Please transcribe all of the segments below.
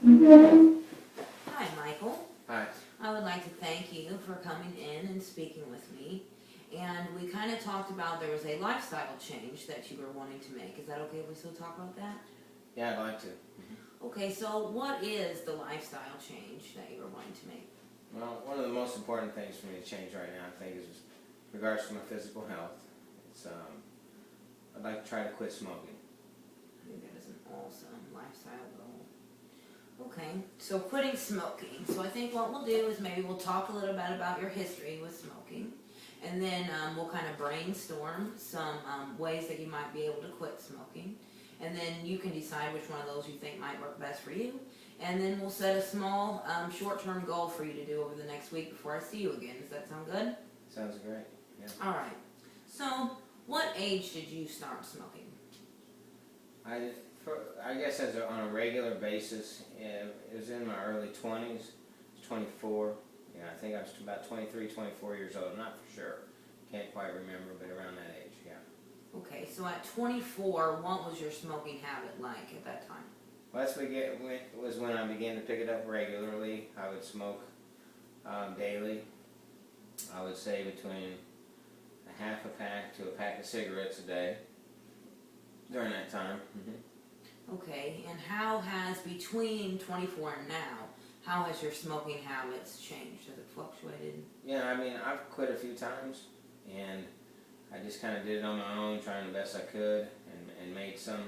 Hi, Michael. Hi. I would like to thank you for coming in and speaking with me. And we kind of talked about there was a lifestyle change that you were wanting to make. Is that okay if we still talk about that? Yeah, I'd like to. Okay, so what is the lifestyle change that you were wanting to make? Well, one of the most important things for me to change right now, I think, is regards to my physical health. It's I'd like to try to quit smoking. I think that is an awesome lifestyle goal. Okay, so quitting smoking. So I think what we'll do is maybe we'll talk a little bit about your history with smoking. And then we'll kind of brainstorm some ways that you might be able to quit smoking. And then you can decide which one of those you think might work best for you. And then we'll set a small short-term goal for you to do over the next week before I see you again. Does that sound good? Sounds great. Yeah. All right. So what age did you start smoking? I guess on a regular basis, it was in my early 20s. I was 24. Yeah, I think I was about 23, 24 years old. I'm not for sure. Can't quite remember, but around that age, yeah. Okay, so at 24, what was your smoking habit like at that time? Well, was when I began to pick it up regularly. I would smoke daily. I would say between a half a pack to a pack of cigarettes a day during that time. Okay, and how has, between 24 and now, how has your smoking habits changed? Has it fluctuated? Yeah, I mean, I've quit a few times, and I just kind of did it on my own, trying the best I could, and made some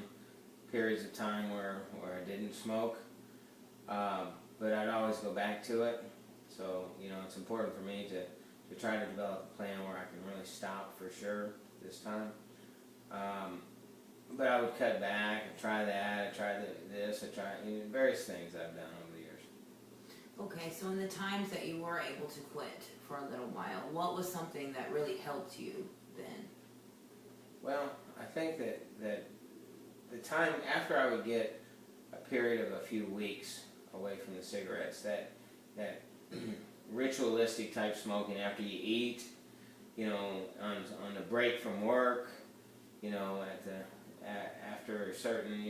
periods of time where I didn't smoke, but I'd always go back to it. So, it's important for me to try to develop a plan where I can really stop for sure this time. But I would cut back and try that, I try this, I try various things I've done over the years. Okay, so in the times that you were able to quit for a little while, what was something that really helped you then? Well, I think that the time after I would get a period of a few weeks away from the cigarettes, that ritualistic type smoking after you eat, on the break from work, after a certain,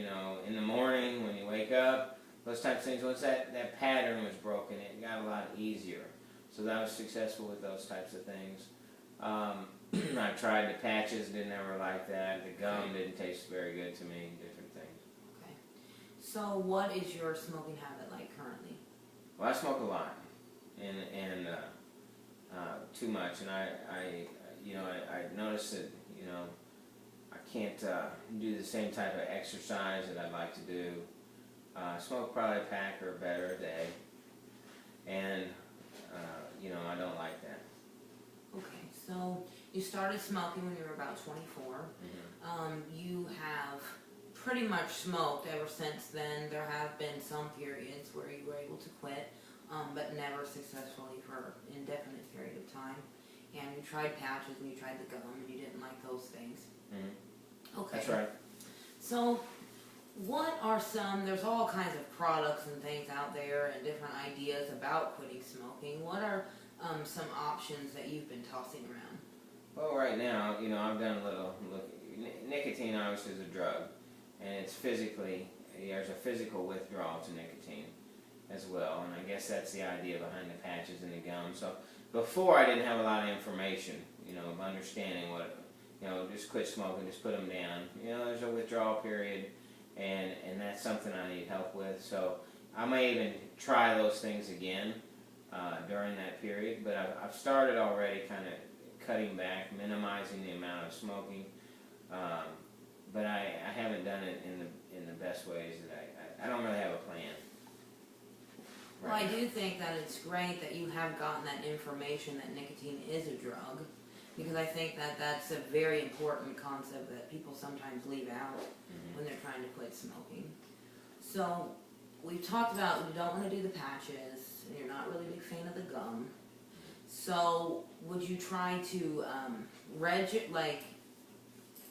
in the morning when you wake up, those types of things. Once that pattern was broken, it got a lot easier. So I was successful with those types of things. I tried the patches, didn't ever like that. The gum didn't taste very good to me, different things. Okay. So what is your smoking habit like currently? Well, I smoke a lot, and too much, and I noticed that, I can't do the same type of exercise that I'd like to do. I smoke probably a pack or better a day, and, I don't like that. Okay, so you started smoking when you were about 24. You have pretty much smoked ever since then. There have been some periods where you were able to quit, but never successfully for an indefinite period of time. And you tried patches and you tried the gum and you didn't like those things. Okay. That's right. So what are there's all kinds of products and things out there and different ideas about quitting smoking. What are some options that you've been tossing around? Well, right now, I've done a little look. Nicotine obviously is a drug, and it's there's a physical withdrawal to nicotine as well, and I guess that's the idea behind the patches and the gum. So before I didn't have a lot of information, of understanding what, just quit smoking, just put them down. There's a withdrawal period, and that's something I need help with. So I may even try those things again during that period, but I've started already kind of cutting back, minimizing the amount of smoking, but I haven't done it in the best ways that I don't really have a plan. Well, I do think that it's great that you have gotten that information that nicotine is a drug, because I think that that's a very important concept that people sometimes leave out when they're trying to quit smoking. So we've talked about you don't want to do the patches, and you're not really a big fan of the gum. So would you try to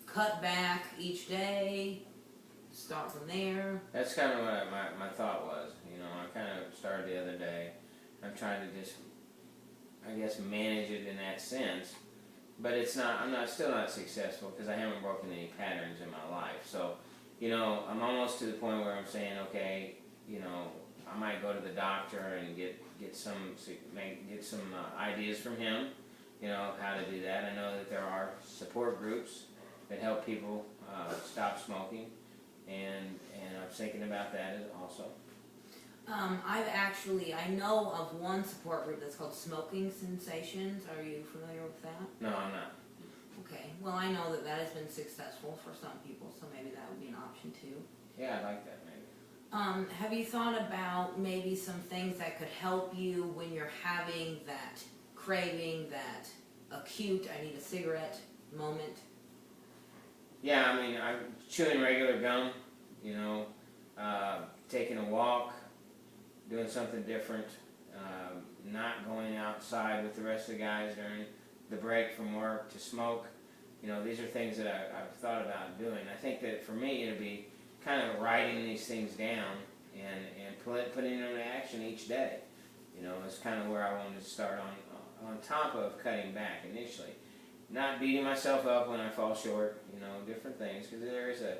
cut back each day, start from there? That's kind of what my thought was. I kind of started the other day. I'm trying to just, I guess, manage it in that sense. But I'm still not successful because I haven't broken any patterns in my life. So, I'm almost to the point where I'm saying, okay, I might go to the doctor and get some ideas from him, you know, how to do that. I know that there are support groups that help people stop smoking, and I'm thinking about that also. I know of one support group that's called Smoking Sensations. Are you familiar with that? No, I'm not. Okay, well I know that that has been successful for some people, so maybe that would be an option too. Yeah, I like that maybe. Have you thought about maybe some things that could help you when you're having that craving, that acute, I need a cigarette moment? Yeah, I mean, I'm chewing regular gum, you know, taking a walk, doing something different, not going outside with the rest of the guys during the break from work to smoke. You know, these are things that I've thought about doing. I think that for me it'll be kind of writing these things down and putting them into action each day. You know, it's kind of where I wanted to start on top of cutting back initially. Not beating myself up when I fall short, you know, different things, because there is a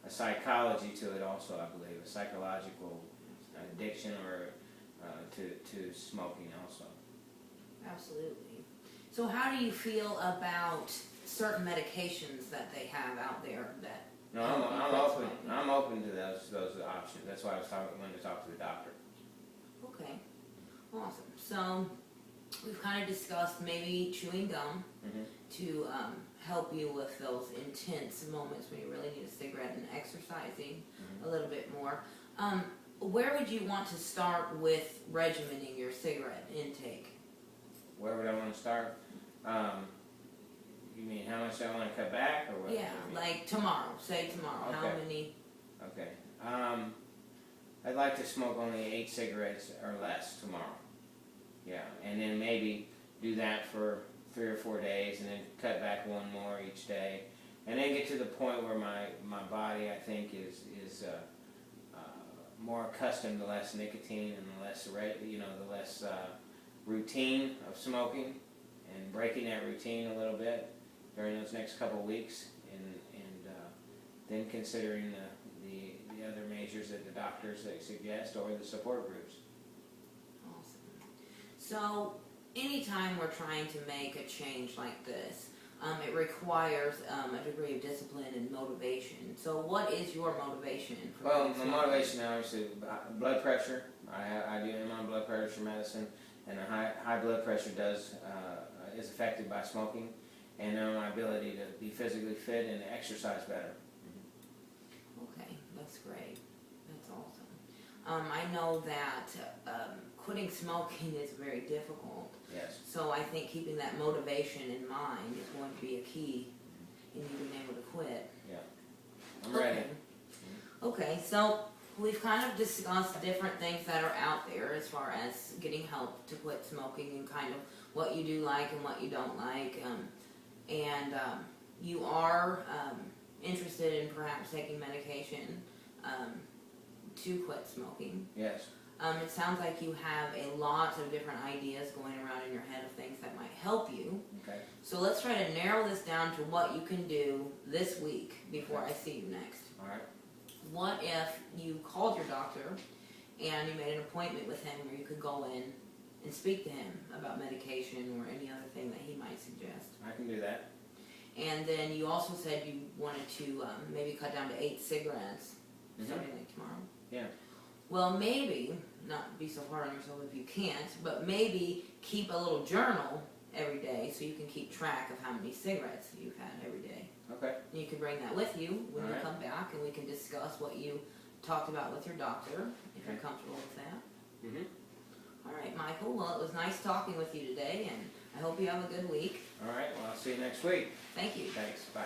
psychology to it also, I believe, a psychological addiction or to smoking also. Absolutely. So how do you feel about certain medications that they have out there that... No, I'm open to those options. That's why I wanted to talk to the doctor. Okay, awesome. So we've kind of discussed maybe chewing gum to help you with those intense moments when you really need a cigarette, and exercising a little bit more. Where would you want to start with regimening your cigarette intake? Where would I want to start? You mean how much I want to cut back, or what? Yeah, like tomorrow. Say tomorrow. Okay. How many? Okay. I'd like to smoke only 8 cigarettes or less tomorrow. Yeah, and then maybe do that for 3 or 4 days, and then cut back 1 more each day, and then get to the point where my body, I think, is more accustomed to less nicotine and the less routine of smoking, and breaking that routine a little bit during those next couple of weeks, and then considering the other measures that the doctors suggest, or the support groups. Awesome. So anytime we're trying to make a change like this, it requires a degree of discipline and motivation. So what is your motivation? Well, my motivation, obviously, blood pressure. I do my blood pressure medicine, and the high blood pressure is affected by smoking, and my ability to be physically fit and exercise better. Okay, that's great. That's awesome. I know that quitting smoking is very difficult. Yes. So I think keeping that motivation in mind is going to be a key in you being able to quit. Yeah. I'm ready. Okay, so we've kind of discussed different things that are out there as far as getting help to quit smoking, and kind of what you do like and what you don't like. You are interested in perhaps taking medication to quit smoking. Yes. It sounds like you have a lot of different ideas going around in your head of things that might help you. Okay. So let's try to narrow this down to what you can do this week before I see you next. All right. What if you called your doctor and you made an appointment with him where you could go in and speak to him about medication or any other thing that he might suggest? I can do that. And then you also said you wanted to maybe cut down to 8 cigarettes starting like tomorrow. Yeah. Well, maybe, not be so hard on yourself if you can't, but maybe keep a little journal every day so you can keep track of how many cigarettes you've had every day. Okay. And you can bring that with you when you Alright. come back, and we can discuss what you talked about with your doctor, if you're Okay. comfortable with that. Mm-hmm. All right, Michael. Well, it was nice talking with you today, and I hope you have a good week. All right. Well, I'll see you next week. Thank you. Thanks. Bye.